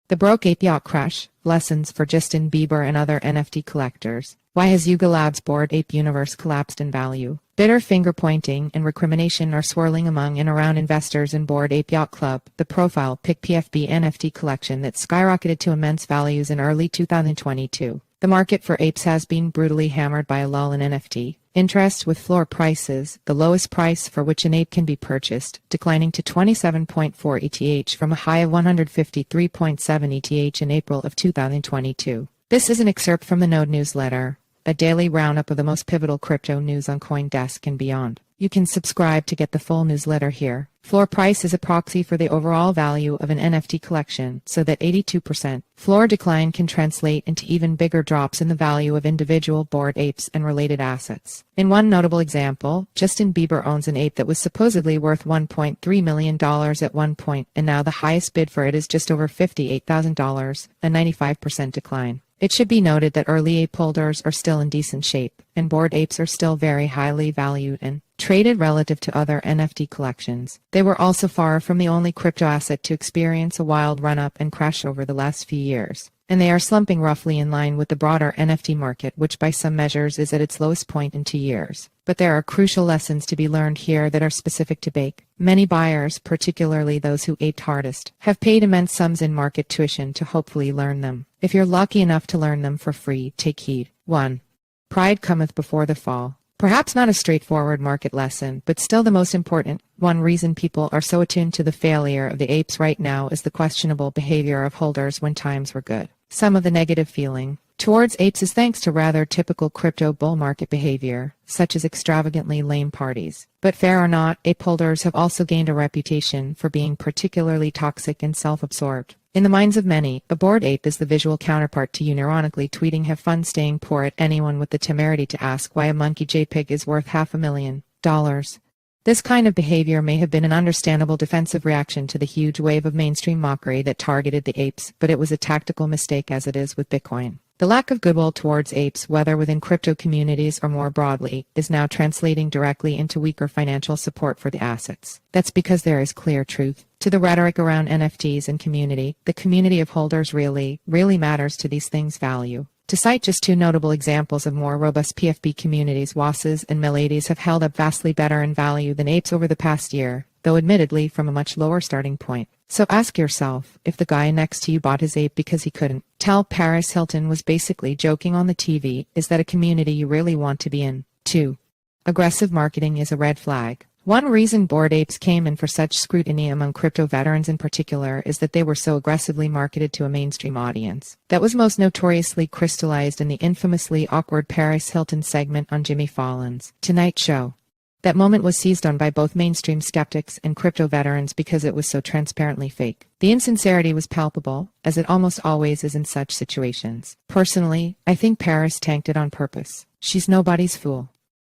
The Bored Ape Yacht Crash, Lessons for Justin Bieber and Other NFT Collectors. Why has Yuga Labs Bored Ape Universe collapsed in value? Bitter finger-pointing and recrimination are swirling among and around investors in Bored Ape Yacht Club, the profile pic PFP NFT collection that skyrocketed to immense values in early 2022. The market for apes has been brutally hammered by a lull in NFT interest, with floor prices, the lowest price for which an ape can be purchased, declining to 27.4 ETH from a high of 153.7 ETH in April of 2022. This is an excerpt from the Node newsletter, a daily roundup of the most pivotal crypto news on CoinDesk and beyond. You can subscribe to get the full newsletter here. Floor price is a proxy for the overall value of an NFT collection, so that 82% floor decline can translate into even bigger drops in the value of individual bored apes and related assets. In one notable example, Justin Bieber owns an ape that was supposedly worth $1.3 million at one point, and now the highest bid for it is just over $58,000, a 95% decline. It should be noted that early ape holders are still in decent shape, and bored apes are still very highly valued and traded relative to other NFT collections. They were also far from the only crypto asset to experience a wild run-up and crash over the last few years, and they are slumping roughly in line with the broader NFT market, which by some measures is at its lowest point in 2 years. But there are crucial lessons to be learned here that are specific to Bake. Many buyers, particularly those who aped hardest, have paid immense sums in market tuition to hopefully learn them. If you're lucky enough to learn them for free, take heed. 1. Pride cometh before the fall. Perhaps not a straightforward market lesson, but still the most important. One reason people are so attuned to the failure of the apes right now is the questionable behavior of holders when times were good. Some of the negative feeling towards apes is thanks to rather typical crypto bull market behavior, such as extravagantly lame parties. But fair or not, ape holders have also gained a reputation for being particularly toxic and self-absorbed. In the minds of many, a bored ape is the visual counterpart to unironically tweeting "have fun staying poor" at anyone with the temerity to ask why a monkey JPEG is worth $500,000. This kind of behavior may have been an understandable defensive reaction to the huge wave of mainstream mockery that targeted the apes, but it was a tactical mistake, as it is with Bitcoin. The lack of goodwill towards apes, whether within crypto communities or more broadly, is now translating directly into weaker financial support for the assets. That's because there is clear truth to the rhetoric around NFTs and community. The community of holders really matters to these things' value. To cite just two notable examples of more robust PFP communities, WASs and Miladies have held up vastly better in value than apes over the past year, though admittedly from a much lower starting point. So ask yourself, if the guy next to you bought his ape because he couldn't tell Paris Hilton was basically joking on the TV, is that a community you really want to be in? 2. Aggressive marketing is a red flag. One reason Bored Apes came in for such scrutiny among crypto veterans in particular is that they were so aggressively marketed to a mainstream audience. That was most notoriously crystallized in the infamously awkward Paris Hilton segment on Jimmy Fallon's Tonight Show. That moment was seized on by both mainstream skeptics and crypto veterans because it was so transparently fake. The insincerity was palpable, as it almost always is in such situations. Personally, I think Paris tanked it on purpose. She's nobody's fool.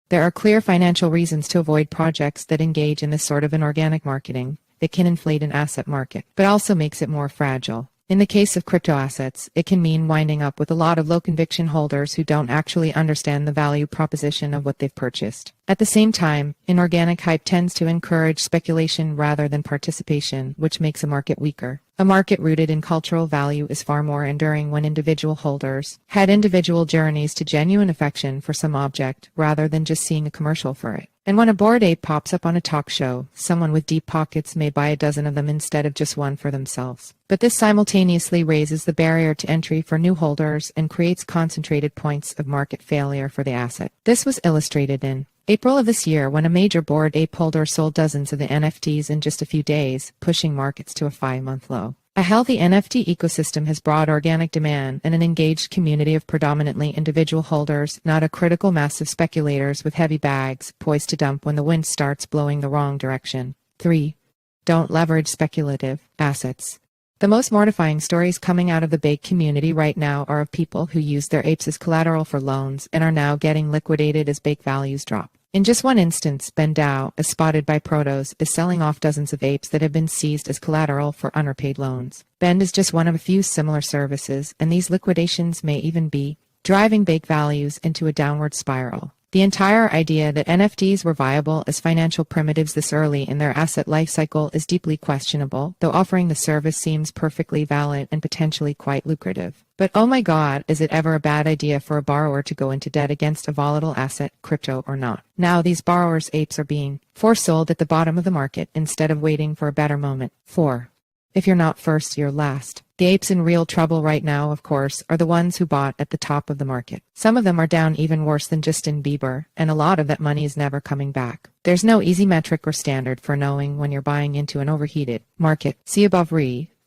There are clear financial reasons to avoid projects that engage in this sort of inorganic marketing. It can inflate an asset market, but also makes it more fragile. In the case of crypto assets, it can mean winding up with a lot of low-conviction holders who don't actually understand the value proposition of what they've purchased. At the same time, inorganic hype tends to encourage speculation rather than participation, which makes a market weaker. A market rooted in cultural value is far more enduring when individual holders had individual journeys to genuine affection for some object, rather than just seeing a commercial for it. And when a bored ape pops up on a talk show, someone with deep pockets may buy a dozen of them instead of just one for themselves. But this simultaneously raises the barrier to entry for new holders and creates concentrated points of market failure for the asset. This was illustrated in April of this year, when a major bored ape holder sold dozens of the NFTs in just a few days, pushing markets to a 5-month low. A healthy NFT ecosystem has broad organic demand and an engaged community of predominantly individual holders, not a critical mass of speculators with heavy bags poised to dump when the wind starts blowing the wrong direction. 3. Don't leverage speculative assets. The most mortifying stories coming out of the Bake community right now are of people who used their apes as collateral for loans and are now getting liquidated as Bake values drop. In just one instance, Ben Dow, as spotted by Protos, is selling off dozens of apes that have been seized as collateral for unrepaid loans. Bend is just one of a few similar services, and these liquidations may even be driving Bake values into a downward spiral. The entire idea that NFTs were viable as financial primitives this early in their asset lifecycle is deeply questionable, though offering the service seems perfectly valid and potentially quite lucrative. But oh my god, is it ever a bad idea for a borrower to go into debt against a volatile asset, crypto or not? Now these borrowers' apes are being forsold at the bottom of the market instead of waiting for a better moment. 4. If you're not first, you're last. The apes in real trouble right now, of course, are the ones who bought at the top of the market. Some of them are down even worse than Justin Bieber, and a lot of that money is never coming back. There's no easy metric or standard for knowing when you're buying into an overheated market. See above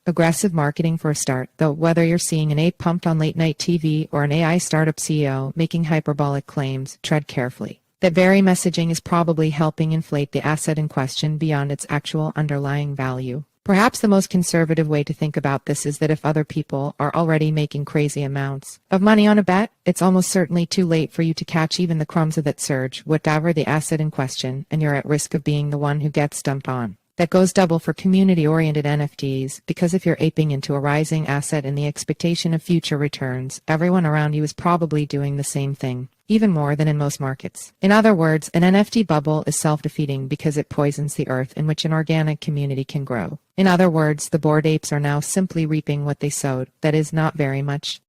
aggressive marketing for a start, though whether you're seeing an ape pumped on late-night TV or an AI startup CEO making hyperbolic claims, tread carefully. That very messaging is probably helping inflate the asset in question beyond its actual underlying value. Perhaps the most conservative way to think about this is that if other people are already making crazy amounts of money on a bet, it's almost certainly too late for you to catch even the crumbs of that surge, whatever the asset in question, and you're at risk of being the one who gets dumped on. That goes double for community-oriented NFTs, because if you're aping into a rising asset in the expectation of future returns, everyone around you is probably doing the same thing, even more than in most markets. In other words, an NFT bubble is self-defeating because it poisons the earth in which an organic community can grow. In other words, the Bored Apes are now simply reaping what they sowed, that is, not very much.